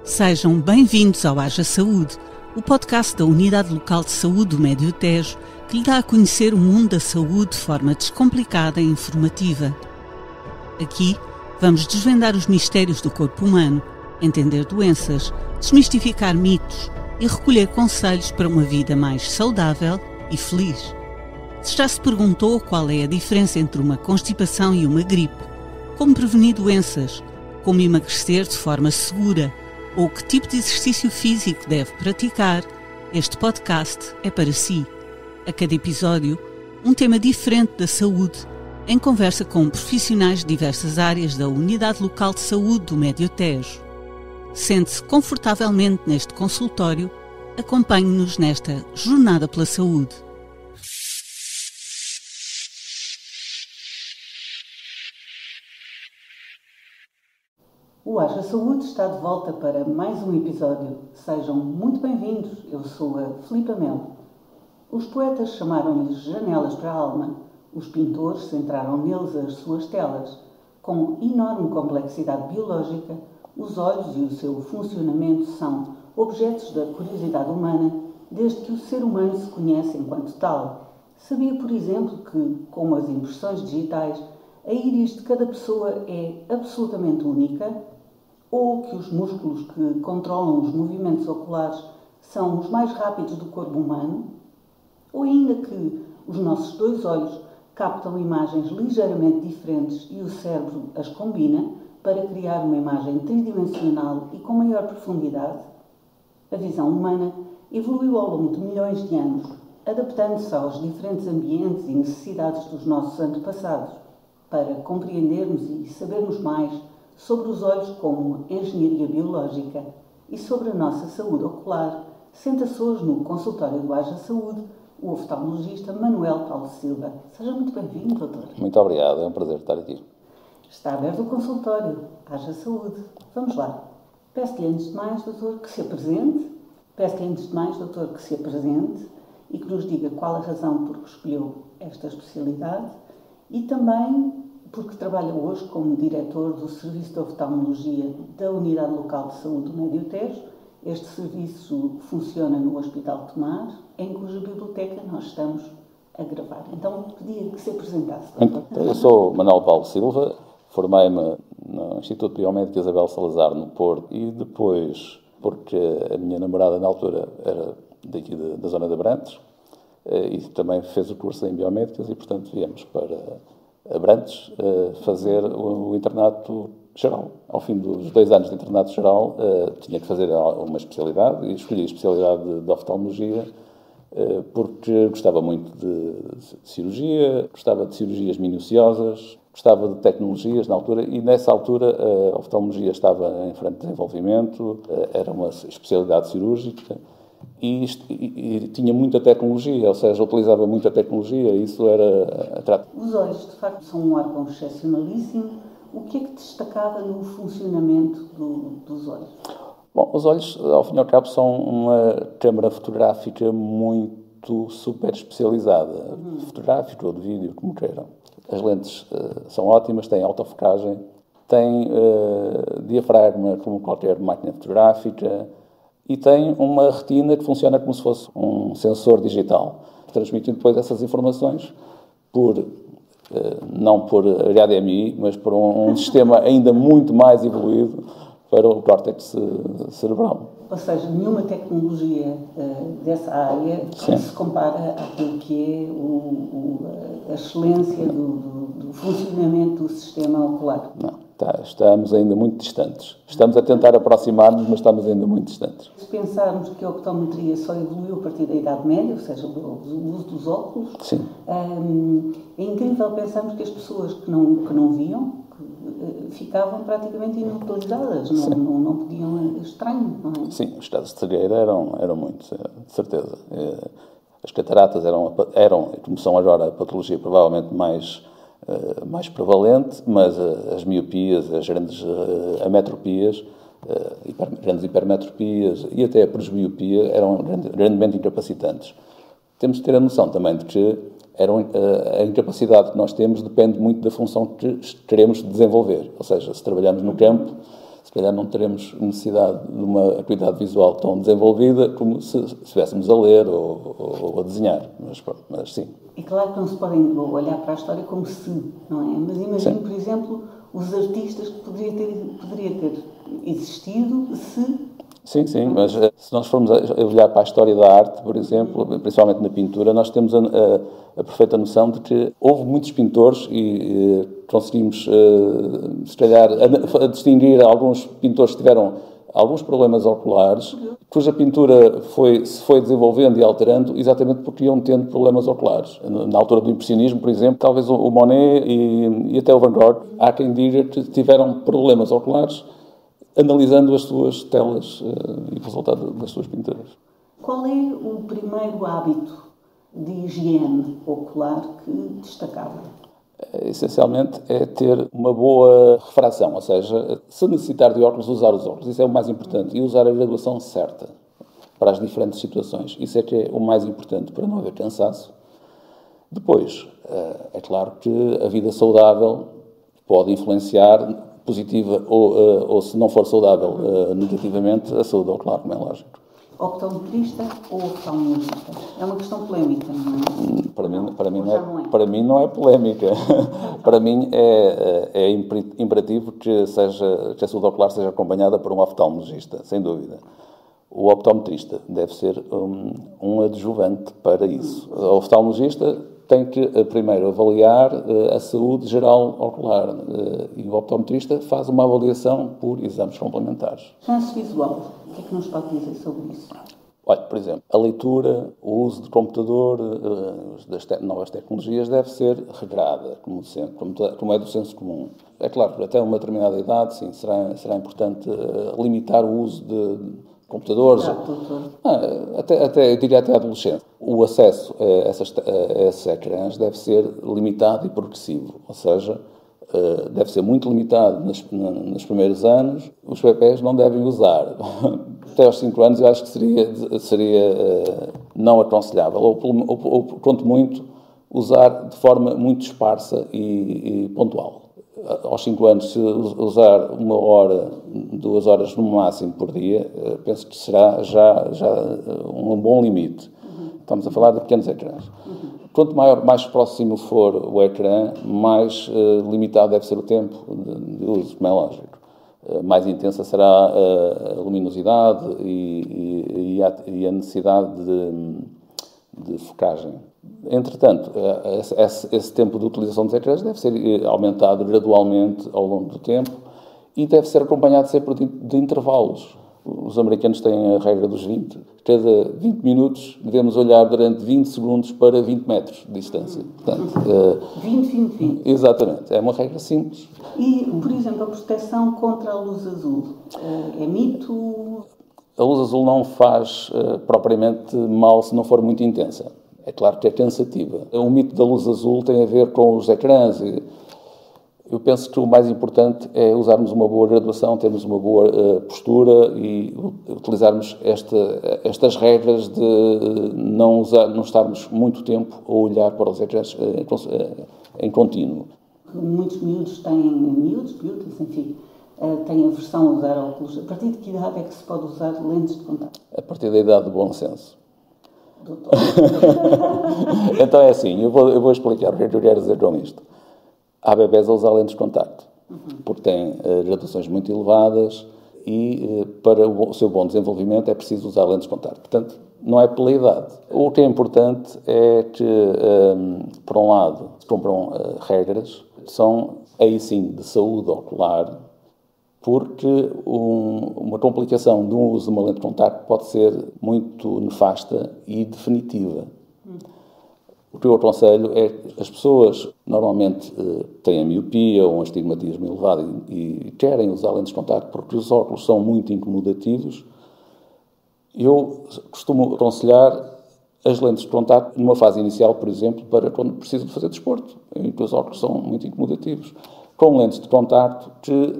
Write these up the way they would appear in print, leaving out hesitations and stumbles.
Sejam bem-vindos ao Haja Saúde, o podcast da Unidade Local de Saúde do Médio Tejo, que lhe dá a conhecer o mundo da saúde de forma descomplicada e informativa. Aqui vamos desvendar os mistérios do corpo humano, entender doenças, desmistificar mitos e recolher conselhos para uma vida mais saudável e feliz. Se já se perguntou qual é a diferença entre uma constipação e uma gripe, como prevenir doenças, como emagrecer de forma segura, ou que tipo de exercício físico deve praticar, este podcast é para si. A cada episódio, um tema diferente da saúde, em conversa com profissionais de diversas áreas da Unidade Local de Saúde do Médio Tejo. Sente-se confortavelmente neste consultório, acompanhe-nos nesta jornada pela saúde. O Haja Saúde está de volta para mais um episódio. Sejam muito bem-vindos. Eu sou a Filipa Melo. Os poetas chamaram-lhes janelas para a alma. Os pintores centraram neles as suas telas. Com enorme complexidade biológica, os olhos e o seu funcionamento são objetos da curiosidade humana desde que o ser humano se conhece enquanto tal. Sabia, por exemplo, que, como as impressões digitais, a íris de cada pessoa é absolutamente única? Ou que os músculos que controlam os movimentos oculares são os mais rápidos do corpo humano? Ou ainda que os nossos dois olhos captam imagens ligeiramente diferentes e o cérebro as combina para criar uma imagem tridimensional e com maior profundidade? A visão humana evoluiu ao longo de milhões de anos, adaptando-se aos diferentes ambientes e necessidades dos nossos antepassados, para compreendermos e sabermos mais sobre os olhos como engenharia biológica e sobre a nossa saúde ocular. Senta-se hoje no consultório do Haja Saúde o oftalmologista Manuel Paulo Silva. Seja muito bem-vindo, doutor. Muito obrigado, é um prazer estar aqui. Está aberto o consultório, Haja Saúde. Vamos lá. Peço-lhe antes de mais, doutor, que se apresente. E que nos diga qual a razão por que escolheu esta especialidade e também porque trabalha hoje como diretor do Serviço de Oftalmologia da Unidade Local de Saúde do Médio Tejo. Este serviço funciona no Hospital Tomar, em cuja biblioteca nós estamos a gravar. Então, pedia que se apresentasse. Eu sou Manuel Paulo Silva, formei-me no Instituto Biomédico Isabel Salazar, no Porto, e depois, porque a minha namorada na altura era daqui da zona de Abrantes, e também fez o curso em Biomédicas, e portanto viemos para Abrantes fazer o internato geral. Ao fim dos 2 anos de internato geral, tinha que fazer uma especialidade, e escolhi a especialidade de oftalmologia, porque gostava muito de cirurgia, gostava de cirurgias minuciosas, gostava de tecnologias na altura, e nessa altura a oftalmologia estava em franco desenvolvimento, era uma especialidade cirúrgica, e tinha muita tecnologia, ou seja, utilizava muita tecnologia, e isso era atrativo. Os olhos, de facto, são um órgão excepcionalíssimo. O que é que destacava no funcionamento dos olhos? Bom, os olhos, ao fim e ao cabo, são uma câmara fotográfica muito super especializada, fotográfica ou de vídeo, como queiram. As lentes são ótimas, têm autofocagem, têm diafragma como qualquer máquina fotográfica, e tem uma retina que funciona como se fosse um sensor digital, transmitindo depois essas informações não por HDMI, mas por um sistema ainda muito mais evoluído para o córtex cerebral. Ou seja, nenhuma tecnologia dessa área se compara àquilo que é a excelência do funcionamento do sistema ocular. Não. Estamos ainda muito distantes. Estamos a tentar aproximar-nos, mas estamos ainda muito distantes. Se pensarmos que a optometria só evoluiu a partir da Idade Média, ou seja, o uso dos óculos, sim. É incrível pensarmos que as pessoas que não viam ficavam praticamente inutilizadas, não podiam... Estranho, não é? Sim, os casos de cegueira eram muitos, de certeza. As cataratas eram, como são agora, a patologia provavelmente mais prevalente, mas as miopias, as grandes ametropias, grandes hipermetropias e até a presbiopia eram grandemente incapacitantes. Temos de ter a noção também de que a incapacidade que nós temos depende muito da função que queremos desenvolver. Ou seja, se trabalhamos no campo, se calhar não teremos necessidade de uma acuidade visual tão desenvolvida como se estivéssemos a ler ou a desenhar, mas sim. É claro que não se podem olhar para a história como se, não é? Mas imagino, por exemplo, os artistas que poderia ter existido se... Sim, mas se nós formos a olhar para a história da arte, por exemplo, principalmente na pintura, nós temos a perfeita noção de que houve muitos pintores e conseguimos, se calhar, a distinguir alguns pintores que tiveram alguns problemas oculares, cuja pintura se foi desenvolvendo e alterando exatamente porque iam tendo problemas oculares. Na altura do impressionismo, por exemplo, talvez o Monet e até o Van Gogh, há quem diga que tiveram problemas oculares analisando as suas telas e o resultado das suas pinturas. Qual é o primeiro hábito de higiene ocular que destacava? Essencialmente é ter uma boa refração, ou seja, se necessitar de óculos, usar os óculos. Isso é o mais importante. E usar a graduação certa para as diferentes situações. Isso é que é o mais importante para não haver cansaço. Depois, é claro que a vida saudável pode influenciar positiva ou se não for saudável, negativamente, a saúde ocular, como é lógico. Optometrista ou oftalmologista? É uma questão polémica, não é? Para mim não é polémica. Para mim é imperativo que a saúde ocular seja acompanhada por um oftalmologista, sem dúvida. O optometrista deve ser um adjuvante para isso. O oftalmologista tem que primeiro avaliar a saúde geral ocular e o optometrista faz uma avaliação por exames complementares. Canso visual, o que é que nos pode dizer sobre isso? Olha, por exemplo, a leitura, o uso de computador, das novas tecnologias deve ser regrada, como é do senso comum. É claro que até uma determinada idade, sim, será importante limitar o uso de computadores, eu diria até a adolescência. O acesso a esses ecrãs deve ser limitado e progressivo, ou seja, deve ser muito limitado nos primeiros anos, os bebés não devem usar. Até aos 5 anos eu acho que seria não aconselhável, ou quanto muito, usar de forma muito esparsa e pontual. Aos 5 anos, se usar 1 hora, 2 horas no máximo por dia, penso que será já um bom limite. Estamos a falar de pequenos ecrãs. Quanto mais próximo for o ecrã, mais limitado deve ser o tempo de uso, como é lógico. Mais intensa será a luminosidade e a necessidade de focagem. Entretanto, esse tempo de utilização dos ecrãs deve ser aumentado gradualmente ao longo do tempo e deve ser acompanhado sempre de intervalos. Os americanos têm a regra dos 20. Cada 20 minutos devemos olhar durante 20 segundos para 20 metros de distância. Portanto, 20. Exatamente. É uma regra simples. E, por exemplo, a proteção contra a luz azul? É mito? A luz azul não faz propriamente mal se não for muito intensa. É claro que é cansativa. O mito da luz azul tem a ver com os ecrãs. Eu penso que o mais importante é usarmos uma boa graduação, termos uma boa postura e utilizarmos estas regras de não estarmos muito tempo a olhar para os ecrãs em contínuo. Muitos miúdos enfim, têm aversão a usar óculos. A partir de que idade é que se pode usar lentes de contato? A partir da idade do bom senso. Doutor. Então é assim, eu vou explicar o que é que eu quero dizer com isto. Há bebés a usar lentes de contacto, porque têm graduações muito elevadas e para o seu bom desenvolvimento é preciso usar lentes de contacto. Portanto, não é pela idade. O que é importante é que, por um lado, se cumpram regras que são, aí sim, de saúde ocular, porque uma complicação de um uso de uma lente de contacto pode ser muito nefasta e definitiva. O que eu aconselho é que as pessoas normalmente têm a miopia ou um astigmatismo elevado e querem usar lentes de contacto porque os óculos são muito incomodativos. Eu costumo aconselhar as lentes de contacto numa fase inicial, por exemplo, para quando preciso de fazer desporto, em que os óculos são muito incomodativos, com lentes de contacto que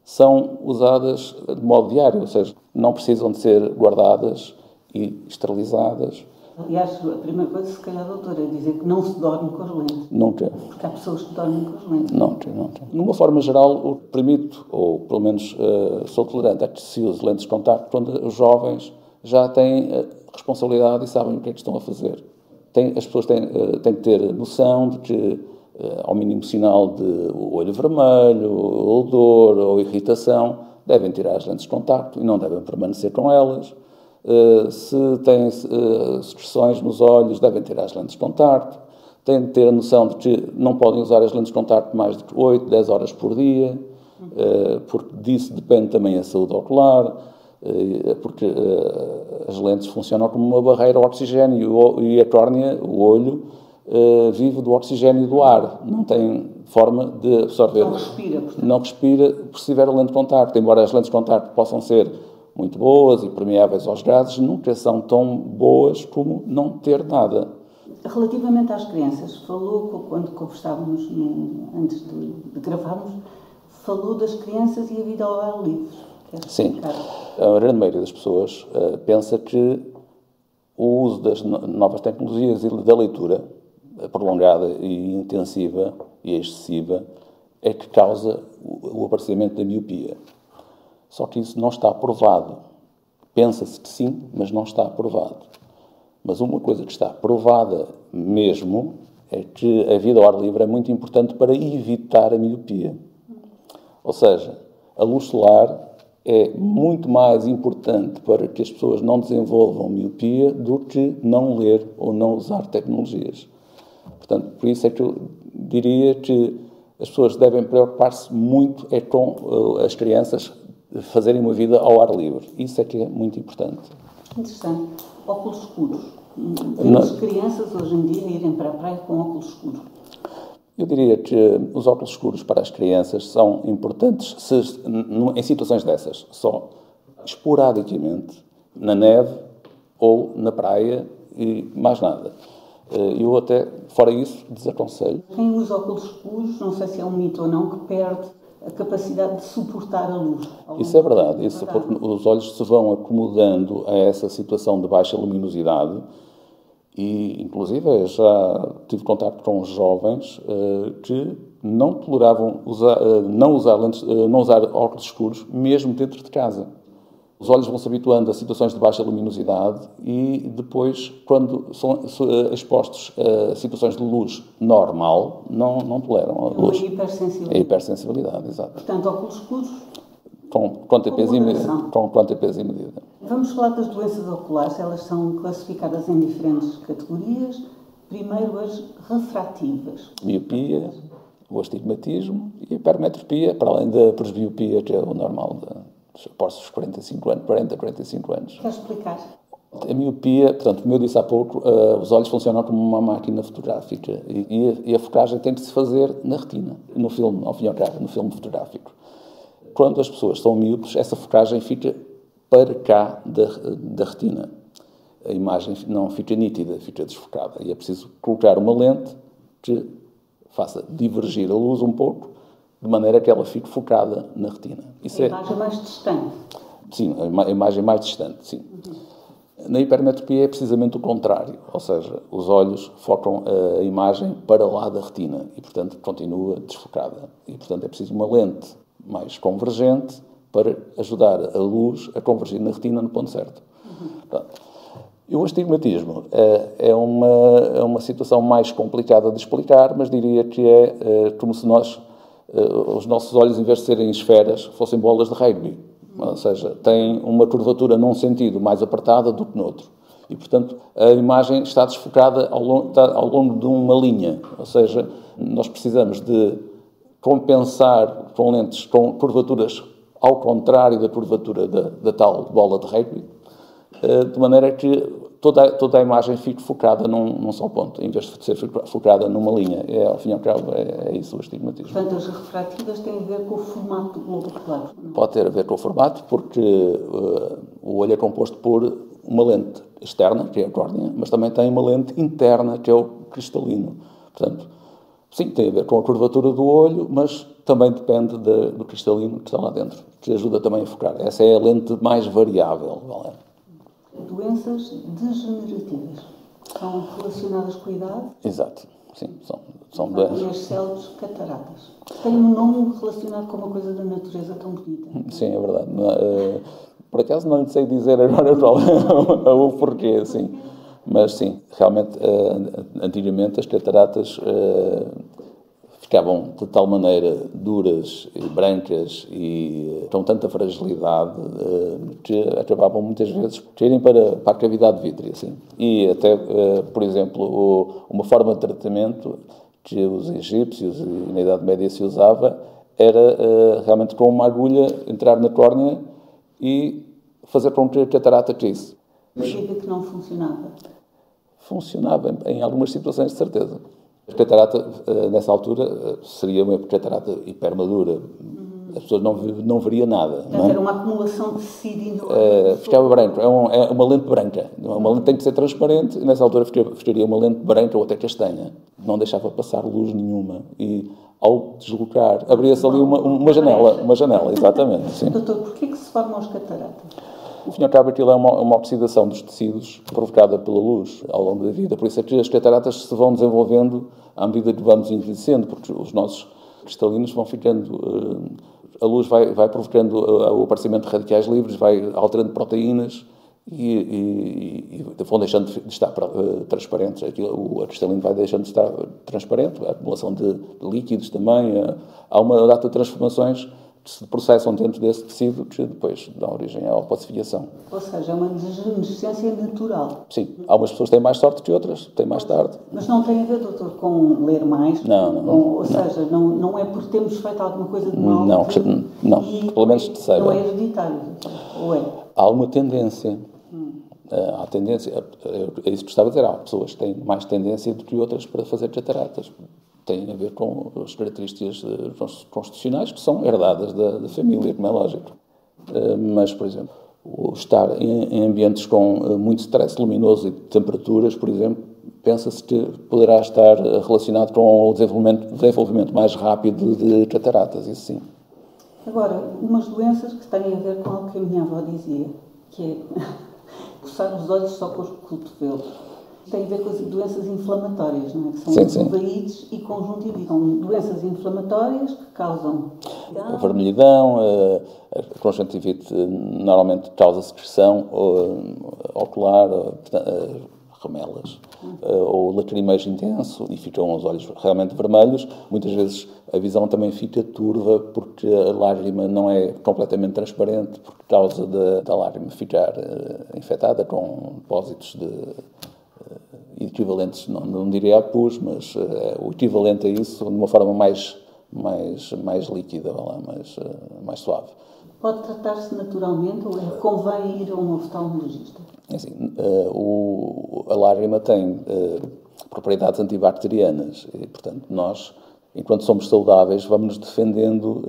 são usadas de modo diário, ou seja, não precisam de ser guardadas e esterilizadas. Aliás, a primeira coisa, se calhar, doutora, é dizer que não se dorme com as lentes. Nunca. Porque há pessoas que dormem com as lentes. Nunca. Numa forma geral, o que permito, ou pelo menos sou tolerante, é que se use lentes de contacto quando os jovens já têm responsabilidade e sabem o que é que estão a fazer. As pessoas têm que ter noção de que, ao mínimo sinal de olho vermelho, ou dor, ou irritação, devem tirar as lentes de contacto e não devem permanecer com elas. Se têm secreções nos olhos, devem tirar as lentes de contacto. Têm de ter a noção de que não podem usar as lentes de contacto mais de 8, 10 horas por dia, porque disso depende também a saúde ocular, porque as lentes funcionam como uma barreira ao oxigênio e a córnea, o olho, vive do oxigênio do ar, não tem forma de absorver. Não respira, portanto. Não respira se tiver a lente de contacto, embora as lentes de contacto possam ser muito boas e permeáveis aos gases, nunca são tão boas como não ter nada. Relativamente às crianças, falou, quando conversávamos antes de gravarmos, falou das crianças e a vida ao ar livre. Sim. A grande maioria das pessoas pensa que o uso das novas tecnologias e da leitura prolongada e intensiva e excessiva é que causa o aparecimento da miopia. Só que isso não está provado. Pensa-se que sim, mas não está provado. Mas uma coisa que está provada mesmo é que a vida ao ar livre é muito importante para evitar a miopia. Ou seja, a luz solar é muito mais importante para que as pessoas não desenvolvam miopia do que não ler ou não usar tecnologias. Portanto, por isso é que eu diria que as pessoas devem preocupar-se muito com as crianças fazerem uma vida ao ar livre. Isso é que é muito importante. Interessante. Óculos escuros. Vemos crianças hoje em dia irem para a praia com óculos escuros. Eu diria que os óculos escuros para as crianças são importantes em situações dessas, só esporadicamente, na neve ou na praia e mais nada. Eu até, fora isso, desaconselho. Quem usa óculos escuros, não sei se é um mito ou não, que perde a capacidade de suportar a luz. Isso é verdade. Isso porque os olhos se vão acomodando a essa situação de baixa luminosidade e, inclusive, já tive contato com jovens que não toleravam não usar óculos escuros mesmo dentro de casa. Os olhos vão se habituando a situações de baixa luminosidade e depois, quando são expostos a situações de luz normal, não toleram a luz. É hipersensibilidade, exato. Portanto, óculos escuros com quanto é peso e medida. Vamos falar das doenças oculares. Elas são classificadas em diferentes categorias. Primeiro, as refrativas. Miopia, o astigmatismo e a hipermetropia, para além da presbiopia, que é o normal após os 45 anos, 45 anos. Quer explicar? A miopia, portanto, como eu disse há pouco, os olhos funcionam como uma máquina fotográfica e a focagem tem que se fazer na retina, no filme, ao fim e ao cabo, no filme fotográfico. Quando as pessoas são míopes, essa focagem fica para cá da retina. A imagem não fica nítida, fica desfocada. E é preciso colocar uma lente que faça divergir a luz um pouco, de maneira que ela fique focada na retina. Isso a imagem mais distante. Sim, a imagem mais distante, sim. Na hipermetropia é precisamente o contrário, ou seja, os olhos focam a imagem para lá da retina e, portanto, continua desfocada. E, portanto, é preciso uma lente mais convergente para ajudar a luz a convergir na retina no ponto certo. E o astigmatismo é uma situação mais complicada de explicar, mas diria que é como se os nossos olhos, em vez de serem esferas, fossem bolas de rugby. Ou seja, têm uma curvatura num sentido mais apertada do que no outro. E, portanto, a imagem está desfocada ao longo de uma linha. Ou seja, nós precisamos de compensar com lentes com curvaturas ao contrário da curvatura da tal bola de rugby, de maneira que toda a imagem fique focada num só ponto, em vez de ser focada numa linha. Ao fim e ao cabo, é isso o astigmatismo. Portanto, as refrativas têm a ver com o formato do globo ocular? Pode ter a ver com o formato, porque o olho é composto por uma lente externa, que é a córnea, mas também tem uma lente interna, que é o cristalino. Portanto, sim, tem a ver com a curvatura do olho, mas também depende do cristalino que está lá dentro, que ajuda também a focar. Essa é a lente mais variável. Doenças degenerativas. São relacionadas com a idade? Exato, sim. São as célebres cataratas. Tem um nome relacionado com uma coisa da natureza tão bonita. Sim, é verdade. Por acaso não lhe sei dizer agora qual é o porquê, sim. Mas sim, realmente, antigamente as cataratas ficavam de tal maneira duras e brancas e com tanta fragilidade que acabavam muitas vezes por irem para a cavidade vítrea. Assim. E até, por exemplo, uma forma de tratamento que os egípcios e na Idade Média se usava era realmente com uma agulha entrar na córnea e fazer com que a catarata caísse. Mas diga que não funcionava. Funcionava em algumas situações, de certeza. A catarata, nessa altura, seria uma catarata hipermadura. As pessoas não veriam nada. Portanto, era uma acumulação de tecido. Ficava branco. É uma lente branca. Uma lente tem que ser transparente e, nessa altura, ficaria uma lente branca ou até castanha. Não deixava passar luz nenhuma. E, ao deslocar, abria-se ali uma janela. Uma janela, exatamente. Sim. Doutor, porquê que se formam as cataratas? Ao fim e ao cabo, aquilo é uma oxidação dos tecidos provocada pela luz ao longo da vida. Por isso é que as cataratas se vão desenvolvendo à medida que vamos envelhecendo, porque os nossos cristalinos vão ficando... A luz vai provocando o aparecimento de radicais livres, vai alterando proteínas e vão deixando de estar transparentes. O cristalino vai deixando de estar transparente, a acumulação de líquidos também. Há uma data de transformações que se processam dentro desse tecido que depois dão origem à opacificação. Ou seja, é uma degenerescência natural. Sim. Algumas pessoas têm mais sorte que outras, têm mais tarde. Mas não tem a ver, doutor, com ler mais? Ou seja, não é por termos feito alguma coisa de mal? Não, pelo menos que saiba. Não é hereditário, ou é? Há uma tendência. Há tendência, é isso que estava a dizer, há pessoas que têm mais tendência do que outras para fazer cataratas. Tem a ver com as características constitucionais que são herdadas da família, como é lógico. Mas, por exemplo, o estar em ambientes com muito stress luminoso e temperaturas, por exemplo, pensa-se que poderá estar relacionado com o desenvolvimento mais rápido de cataratas, isso sim. Agora, umas doenças que têm a ver com algo que a minha avó dizia, que é coçar os olhos só com os cotovelos. Tem a ver com as doenças inflamatórias, não é? Que são uveites e conjuntivite. São doenças inflamatórias que causam a vermelhidão, a conjuntivite normalmente causa secreção ocular, remelas, ou lacrimejo intenso e ficam os olhos realmente vermelhos. Muitas vezes a visão também fica turva porque a lágrima não é completamente transparente por causa da lágrima ficar infectada com depósitos equivalentes, não diria a pus, mas o equivalente a isso de uma forma mais líquida, mais suave. Pode tratar-se naturalmente ou convém ir a um oftalmologista? Assim, a lágrima tem propriedades antibacterianas e, portanto, nós, enquanto somos saudáveis, vamos nos defendendo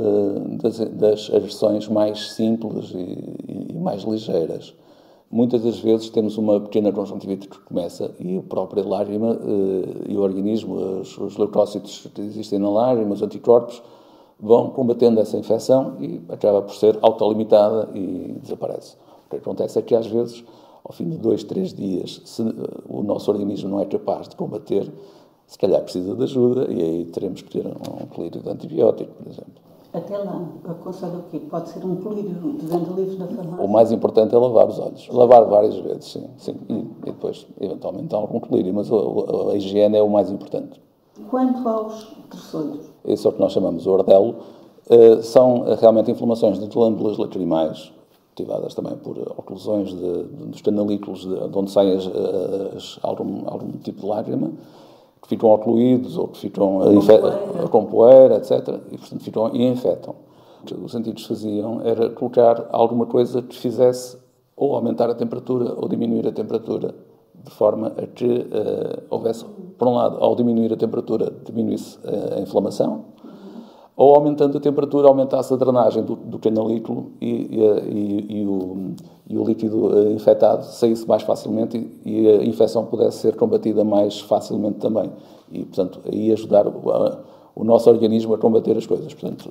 das agressões mais simples e mais ligeiras. Muitas das vezes temos uma pequena conjuntivite que começa e a própria lágrima e o organismo, os leucócitos que existem na lágrima, os anticorpos, vão combatendo essa infecção e acaba por ser autolimitada e desaparece. O que acontece é que às vezes, ao fim de 2, 3 dias, se o nosso organismo não é capaz de combater, se calhar precisa de ajuda e aí teremos que ter um colírio de antibiótico, por exemplo. Até lá, aconselho o quê? Pode ser um colírio de venda livre na farmácia? O mais importante é lavar os olhos. Lavar várias vezes, sim. E depois, eventualmente, algum colírio. Mas a higiene é o mais importante. Quanto aos terçolhos? Isso é o que nós chamamos de ordelo. São realmente inflamações de glândulas lacrimais, ativadas também por oclusões dos canalículos, de onde saem algum tipo de lágrima, que ficam ocluídos ou que ficam com poeira, etc. E, portanto, e infectam. O que os antigos faziam era colocar alguma coisa que fizesse ou aumentar a temperatura ou diminuir a temperatura, de forma a que houvesse, por um lado, ao diminuir a temperatura, diminuísse a inflamação, ou aumentando a temperatura, aumentasse a drenagem do canalículo e o líquido infectado saísse mais facilmente e a infecção pudesse ser combatida mais facilmente também. E, portanto, aí ajudar o nosso organismo a combater as coisas. Portanto,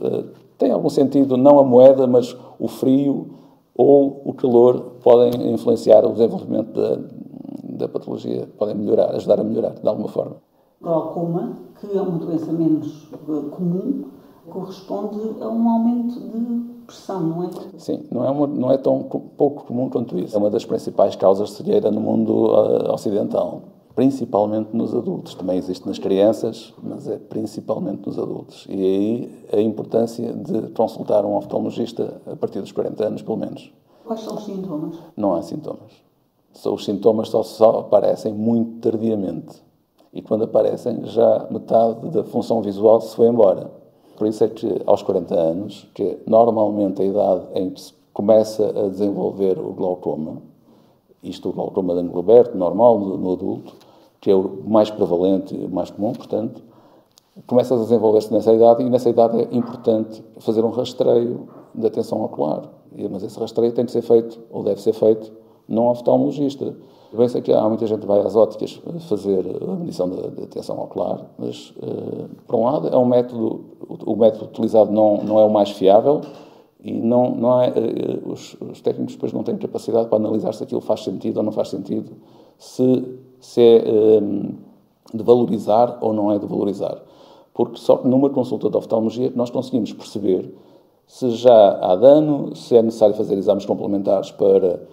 tem algum sentido, não a moeda, mas o frio ou o calor podem influenciar o desenvolvimento da patologia podem melhorar, ajudar a melhorar, de alguma forma. Glaucoma, que é uma doença menos comum, corresponde a um aumento de pressão, não é? Sim, não é tão pouco comum quanto isso. É uma das principais causas de cegueira no mundo ocidental, principalmente nos adultos. Também existe nas crianças, mas é principalmente nos adultos. E aí a importância de consultar um oftalmologista a partir dos 40 anos, pelo menos. Quais são os sintomas? Não há sintomas. Os sintomas só aparecem muito tardiamente. E quando aparecem, já metade da função visual se foi embora. Por isso é que aos 40 anos, que é normalmente a idade em que se começa a desenvolver o glaucoma, o glaucoma de ângulo aberto, normal, no adulto, que é o mais prevalente e o mais comum, portanto, começa a desenvolver-se nessa idade, e nessa idade é importante fazer um rastreio da tensão ocular. Mas esse rastreio tem que ser feito, ou deve ser feito, num oftalmologista. Eu bem sei que há muita gente que vai às ópticas fazer a medição da tensão ocular, mas, por um lado, é um método, o método utilizado não é o mais fiável e os técnicos depois não têm capacidade para analisar se aquilo faz sentido ou não faz sentido, se é de valorizar ou não é de valorizar. Porque só numa consulta de oftalmologia nós conseguimos perceber se já há dano, se é necessário fazer exames complementares para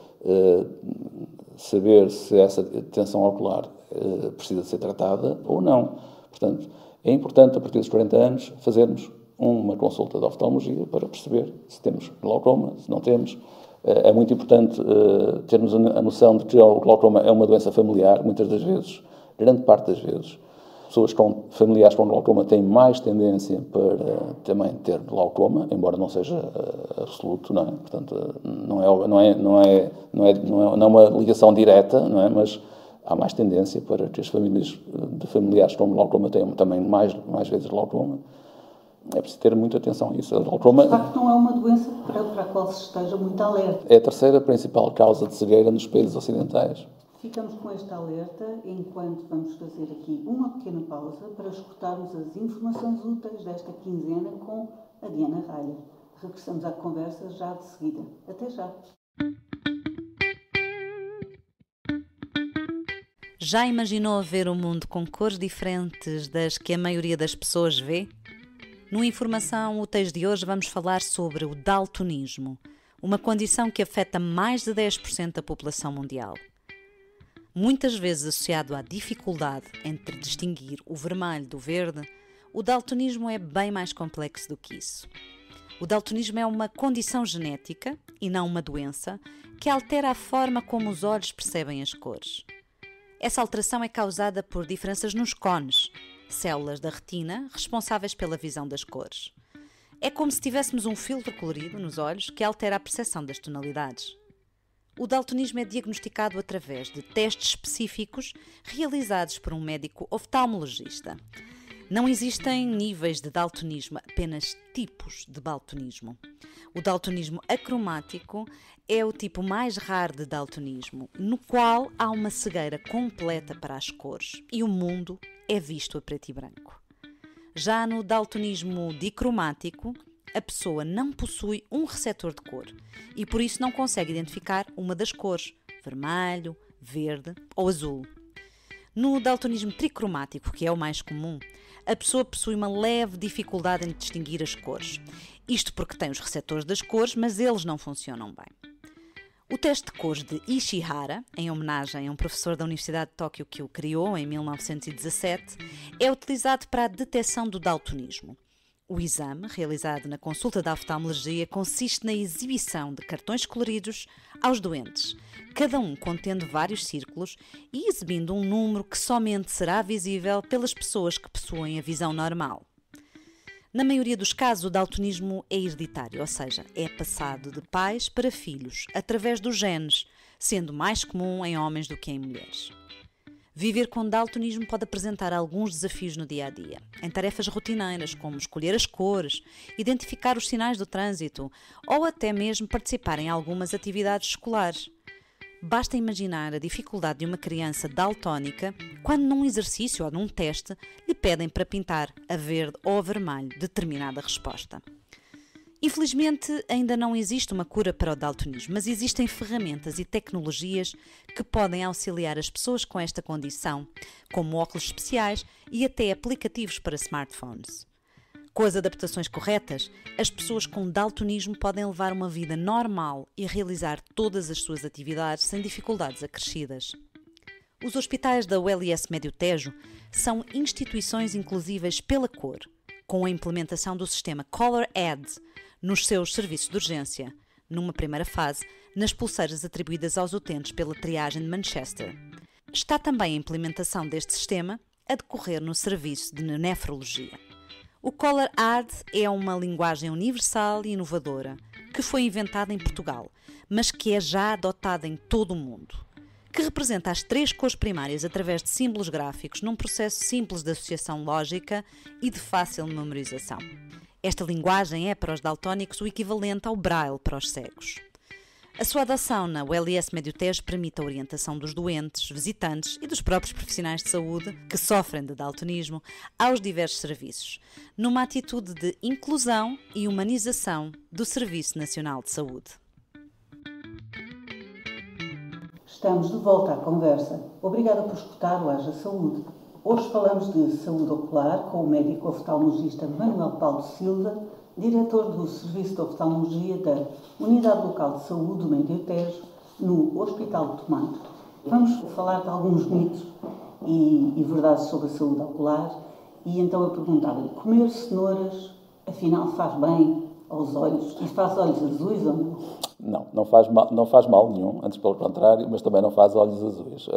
saber se essa tensão ocular precisa ser tratada ou não. Portanto, é importante, a partir dos 40 anos, fazermos uma consulta de oftalmologia para perceber se temos glaucoma, se não temos. É muito importante termos a noção de que o glaucoma é uma doença familiar, muitas das vezes, grande parte das vezes. Pessoas familiares com glaucoma têm mais tendência para também ter glaucoma, embora não seja absoluto, não é? Portanto, não é uma ligação direta, não é? Mas há mais tendência para que as famílias de familiares com glaucoma tenham também mais vezes glaucoma. É preciso ter muita atenção a isso. Glaucoma, de facto, não é uma doença para a qual se esteja muito alerta. É a terceira principal causa de cegueira nos países ocidentais. Ficamos com este alerta enquanto vamos fazer aqui uma pequena pausa para escutarmos as informações úteis desta quinzena com a Diana Ralha. Regressamos à conversa já de seguida. Até já! Já imaginou ver o mundo com cores diferentes das que a maioria das pessoas vê? No Informação Úteis de hoje vamos falar sobre o daltonismo, uma condição que afeta mais de 10% da população mundial. Muitas vezes associado à dificuldade entre distinguir o vermelho do verde, o daltonismo é bem mais complexo do que isso. O daltonismo é uma condição genética, e não uma doença, que altera a forma como os olhos percebem as cores. Essa alteração é causada por diferenças nos cones, células da retina responsáveis pela visão das cores. É como se tivéssemos um filtro colorido nos olhos que altera a percepção das tonalidades. O daltonismo é diagnosticado através de testes específicos realizados por um médico oftalmologista. Não existem níveis de daltonismo, apenas tipos de daltonismo. O daltonismo acromático é o tipo mais raro de daltonismo, no qual há uma cegueira completa para as cores e o mundo é visto a preto e branco. Já no daltonismo dicromático, a pessoa não possui um receptor de cor e por isso não consegue identificar uma das cores, vermelho, verde ou azul. No daltonismo tricromático, que é o mais comum, a pessoa possui uma leve dificuldade em distinguir as cores. Isto porque tem os receptores das cores, mas eles não funcionam bem. O teste de cores de Ishihara, em homenagem a um professor da Universidade de Tóquio que o criou em 1917, é utilizado para a detecção do daltonismo. O exame, realizado na consulta da oftalmologia, consiste na exibição de cartões coloridos aos doentes, cada um contendo vários círculos e exibindo um número que somente será visível pelas pessoas que possuem a visão normal. Na maioria dos casos, o daltonismo é hereditário, ou seja, é passado de pais para filhos, através dos genes, sendo mais comum em homens do que em mulheres. Viver com daltonismo pode apresentar alguns desafios no dia-a-dia, em tarefas rotineiras, como escolher as cores, identificar os sinais do trânsito ou até mesmo participar em algumas atividades escolares. Basta imaginar a dificuldade de uma criança daltónica quando num exercício ou num teste lhe pedem para pintar a verde ou a vermelho determinada resposta. Infelizmente, ainda não existe uma cura para o daltonismo, mas existem ferramentas e tecnologias que podem auxiliar as pessoas com esta condição, como óculos especiais e até aplicativos para smartphones. Com as adaptações corretas, as pessoas com daltonismo podem levar uma vida normal e realizar todas as suas atividades sem dificuldades acrescidas. Os hospitais da ULS Médio Tejo são instituições inclusíveis pela cor, com a implementação do sistema Color Add nos seus serviços de urgência, numa primeira fase, nas pulseiras atribuídas aos utentes pela triagem de Manchester. Está também a implementação deste sistema a decorrer no serviço de nefrologia. O Color Add é uma linguagem universal e inovadora que foi inventada em Portugal, mas que é já adotada em todo o mundo, que representa as 3 cores primárias através de símbolos gráficos num processo simples de associação lógica e de fácil memorização. Esta linguagem é para os daltónicos o equivalente ao Braille para os cegos. A sua adoção na ULS Médio Tejo permite a orientação dos doentes, visitantes e dos próprios profissionais de saúde que sofrem de daltonismo aos diversos serviços, numa atitude de inclusão e humanização do Serviço Nacional de Saúde. Estamos de volta à conversa. Obrigada por escutar o Haja Saúde. Hoje falamos de saúde ocular com o médico oftalmologista Manuel Paulo Silva, diretor do Serviço de Oftalmologia da Unidade Local de Saúde do Médio Tejo, no Hospital de Tomar. Vamos falar de alguns mitos e verdades sobre a saúde ocular e então eu perguntava-lhe, comer cenouras afinal faz bem aos olhos e faz olhos azuis ou não? Não faz mal nenhum, antes pelo contrário, mas também não faz olhos azuis.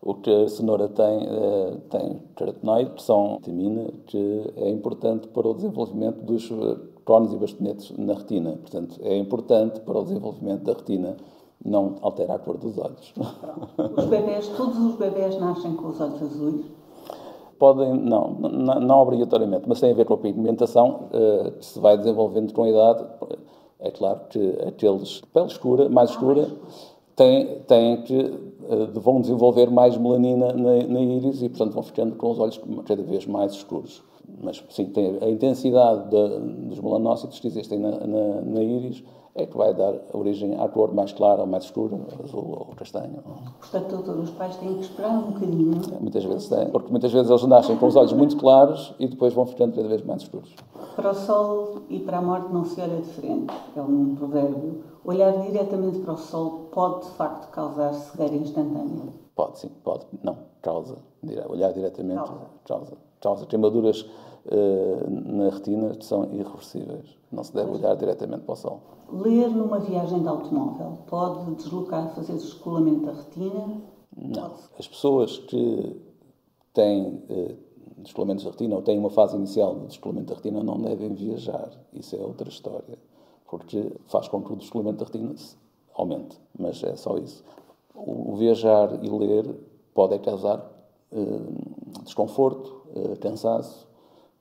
O que a cenoura tem carotenoide, que são vitamina, que é importante para o desenvolvimento dos cónes e bastonetes na retina. Portanto, é importante para o desenvolvimento da retina não alterar a cor dos olhos. Todos os bebés nascem com os olhos azuis? Podem, não obrigatoriamente, mas tem a ver com a pigmentação que se vai desenvolvendo com a idade. É claro que aqueles de pele escura, mais escura, vão desenvolver mais melanina na íris e, portanto, vão ficando com os olhos cada vez mais escuros. Mas, sim, a intensidade dos melanócitos que existem na íris é que vai dar origem à cor mais clara ou mais escura, azul ou castanho. Portanto, doutor, os pais têm que esperar um bocadinho. Muitas vezes têm, porque muitas vezes eles nascem com os olhos muito claros e depois vão ficando cada vez mais escuros. Para o sol e para a morte não se olha de frente, é um provérbio. Olhar diretamente para o sol pode, de facto, causar cegueira instantânea? Pode, sim, pode. Não, causa. Olhar diretamente causa queimaduras na retina que são irreversíveis. Não se deve olhar diretamente para o sol. Ler numa viagem de automóvel pode deslocar, fazer descolamento da retina? Não. As pessoas que têm descolamentos da retina ou têm uma fase inicial de descolamento da retina não devem viajar. Isso é outra história. Porque faz com que o descolamento da retina aumente. Mas é só isso. O viajar e ler pode causar desconforto, cansaço,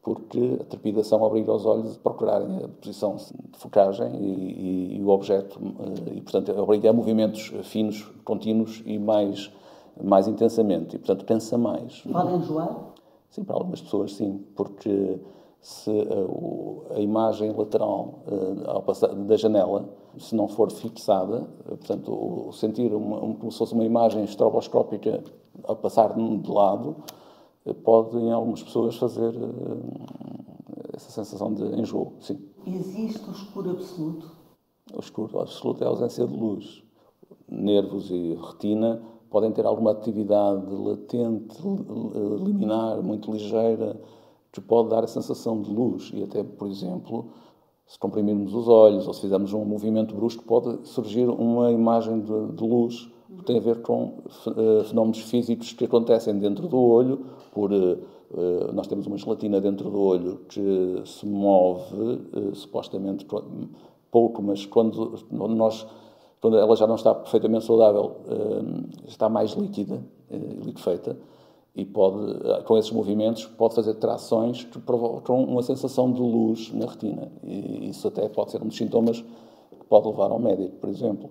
porque a trepidação obriga os olhos a procurarem a posição de focagem e o objeto, e, portanto, obriga a movimentos finos, contínuos e mais intensamente, e, portanto, cansa mais. Podem enjoar? Sim, para algumas pessoas, sim, porque se a imagem lateral ao passar da janela, se não for fixada, portanto, sentir como se fosse uma imagem estroboscópica ao passar de lado, pode, em algumas pessoas, fazer essa sensação de enjoo, sim. Existe o escuro absoluto? O escuro absoluto é a ausência de luz. Nervos e retina podem ter alguma atividade latente, liminar, muito ligeira, que pode dar a sensação de luz. E até, por exemplo, se comprimirmos os olhos ou se fizermos um movimento brusco, pode surgir uma imagem de luz que tem a ver com fenómenos físicos que acontecem dentro do olho. Nós temos uma gelatina dentro do olho que se move, supostamente pouco, mas quando ela já não está perfeitamente saudável, está mais líquida, liquefeita, e com esses movimentos, pode fazer trações que provocam uma sensação de luz na retina. E isso até pode ser um dos sintomas que pode levar ao médico, por exemplo.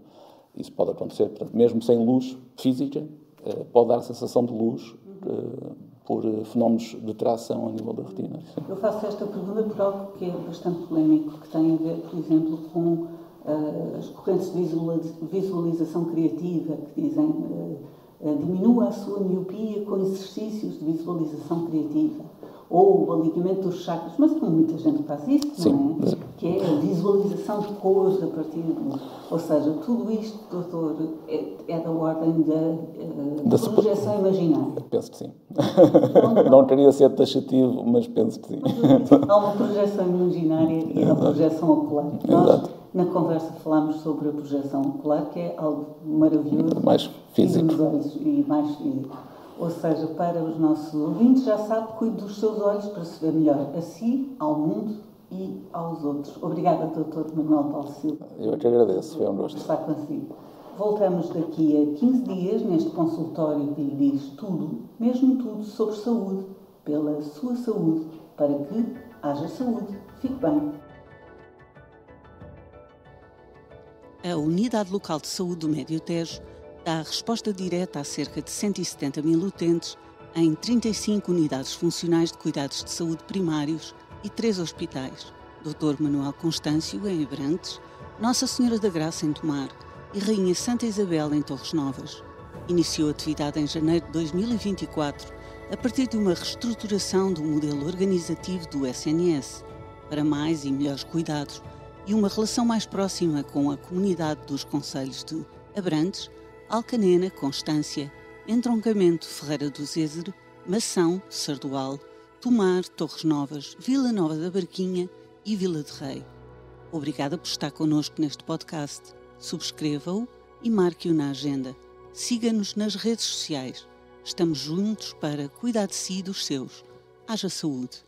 Isso pode acontecer. Portanto, mesmo sem luz física, pode dar a sensação de luz por fenómenos de tração a nível da retina. Sim. Eu faço esta pergunta por algo que é bastante polémico, que tem a ver, por exemplo, com as correntes de visualização criativa, que dizem diminua a sua miopia com exercícios de visualização criativa, ou o alinhamento dos chakras, mas muita gente faz isso, sim, não é? Que é a visualização de cores a partir de... Ou seja, tudo isto, doutor, é da ordem da projeção imaginária. Penso que sim. Não queria ser taxativo, mas penso que sim. Há uma projeção imaginária e há a projeção ocular. Nós, na conversa, falámos sobre a projeção ocular, que é algo maravilhoso. Mais físico. E mais físico. Ou seja, para os nossos ouvintes, já sabe, cuide dos seus olhos para se ver melhor a si, ao mundo e aos outros. Obrigada, Dr. Manuel Paulo Silva. Eu é que agradeço, foi um gosto. Estar consigo. Voltamos daqui a 15 dias neste consultório que lhe diz tudo, mesmo tudo, sobre saúde, pela sua saúde, para que haja saúde. Fique bem. A Unidade Local de Saúde do Médio Tejo dá a resposta direta a cerca de 170 mil utentes em 35 unidades funcionais de cuidados de saúde primários e 3 hospitais: Dr. Manuel Constâncio, em Abrantes, Nossa Senhora da Graça, em Tomar, e Rainha Santa Isabel, em Torres Novas. Iniciou atividade em janeiro de 2024, a partir de uma reestruturação do modelo organizativo do SNS, para mais e melhores cuidados e uma relação mais próxima com a comunidade dos concelhos de Abrantes, Alcanena, Constância, Entroncamento, Ferreira do Zézer, Mação, Sardual, Tomar, Torres Novas, Vila Nova da Barquinha e Vila de Rei. Obrigada por estar connosco neste podcast. Subscreva-o e marque-o na agenda. Siga-nos nas redes sociais. Estamos juntos para cuidar de si e dos seus. Haja saúde.